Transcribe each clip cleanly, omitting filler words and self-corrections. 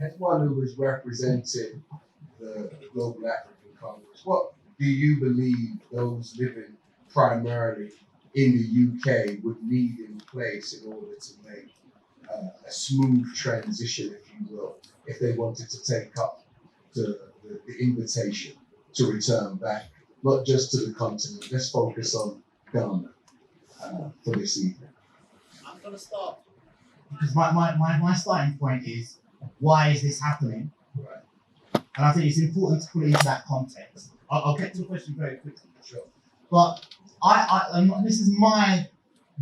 as one who is representing the Global Afrikan Congress, what do you believe those living primarily in the UK would need in place in order to make a smooth transition, if you will, if they wanted to take up the invitation to return back, not just to the continent? Let's focus on Ghana for this evening. I'm going to start. Because my starting point is, why is this happening? Right. And I think it's important to put it into that context. I'll get to the question very quickly. Sure. But this is my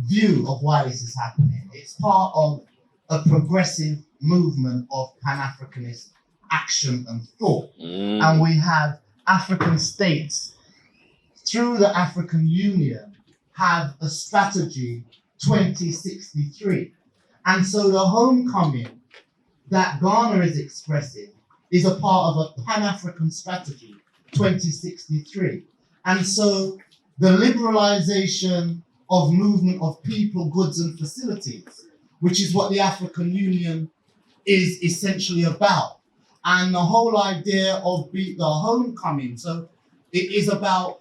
view of why this is happening. It's part of a progressive movement of Pan-Africanist action and thought. And we have African states through the African Union have a strategy 2063. And so the homecoming that Ghana is expressing is a part of a Pan-African strategy 2063. And so the liberalization of movement of people, goods and facilities, which is what the African Union is essentially about. And the whole idea of the homecoming, so it is about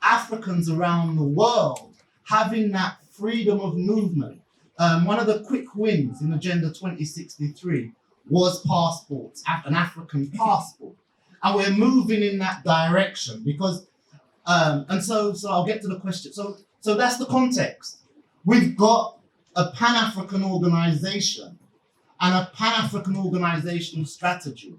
Africans around the world having that freedom of movement. One of the quick wins in Agenda 2063 was passports, an African passport. And we're moving in that direction because, so I'll get to the question. So that's the context. We've got a Pan-African organization and a Pan-African organizational strategy.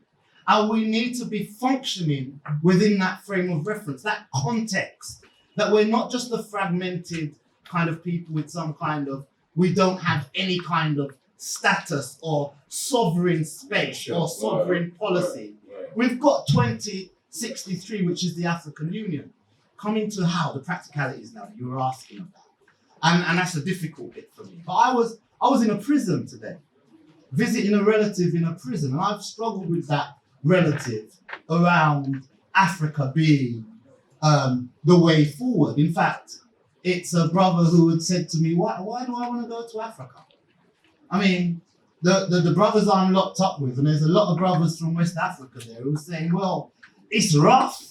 And we need to be functioning within that frame of reference, that context, that we're not just a fragmented kind of people with some kind of, we don't have any kind of status or sovereign space or sovereign policy. We've got 2063, which is the African Union. Coming to how the practicalities now that you were asking about. And that's a difficult bit for me. But I was in a prison today, visiting a relative in a prison, and I've struggled with that relative around Africa being the way forward. In fact, it's a brother who had said to me, why do I want to go to Africa? I mean, the brothers I'm locked up with, and there's a lot of brothers from West Africa there who are saying, well, it's rough.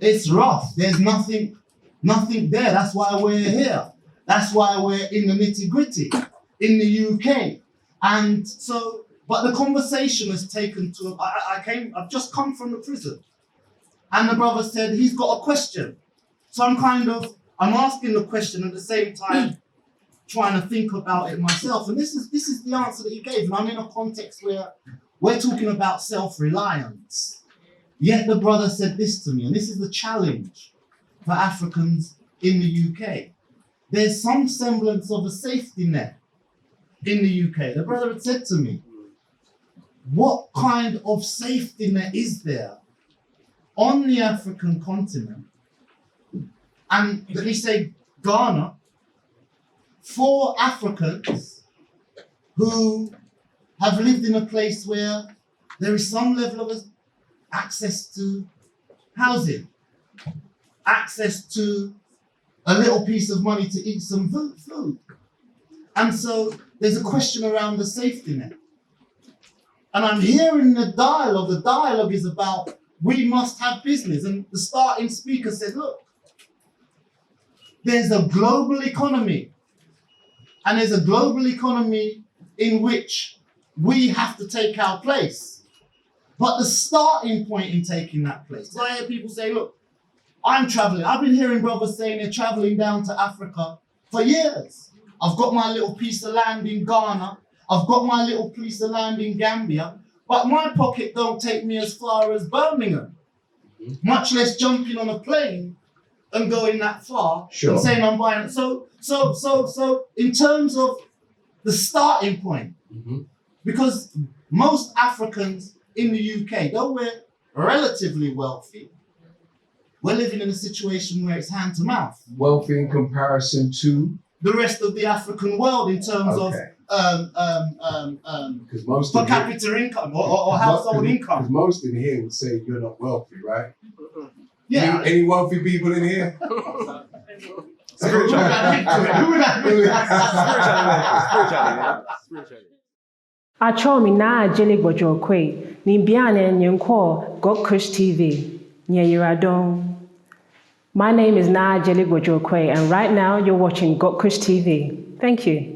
It's rough. There's nothing there. That's why we're here. That's why we're in the nitty-gritty in the UK. And so, but the conversation has taken to, I've just come from the prison. And the brother said, he's got a question. So I'm asking the question at the same time, trying to think about it myself. And this is the answer that he gave. And I'm in a context where we're talking about self-reliance. Yet the brother said this to me, and this is the challenge for Africans in the UK. There's some semblance of a safety net in the UK. The brother had said to me, what kind of safety net is there on the African continent? And let me say Ghana, for Africans who have lived in a place where there is some level of access to housing, access to a little piece of money to eat some food. And so there's a question around the safety net. And I'm hearing the dialogue. The dialogue is about, we must have business. And the starting speaker said, look, there's a global economy. And there's a global economy in which we have to take our place. But the starting point in taking that place, I hear people say, look, I'm traveling. I've been hearing brothers saying they're traveling down to Africa for years. I've got my little piece of land in Ghana. I've got my little piece of land in Gambia. But my pocket don't take me as far as Birmingham, much less jumping on a plane and going that far and saying I'm buying it. So in terms of the starting point, because most Africans in the UK, though we're relatively wealthy, we're living in a situation where it's hand to mouth. Wealthy in comparison to the rest of the African world in terms of per capita income or household income. Because most in here would say you're not wealthy, right? Yeah. Any wealthy people in here? Spiritually. Achomi na ajele bojo kwe, ni biane nyenko Got Kush TV, nye yiradong. My name is Na Ajele Bojo Kwe, and right now you're watching Got Kush TV. Thank you.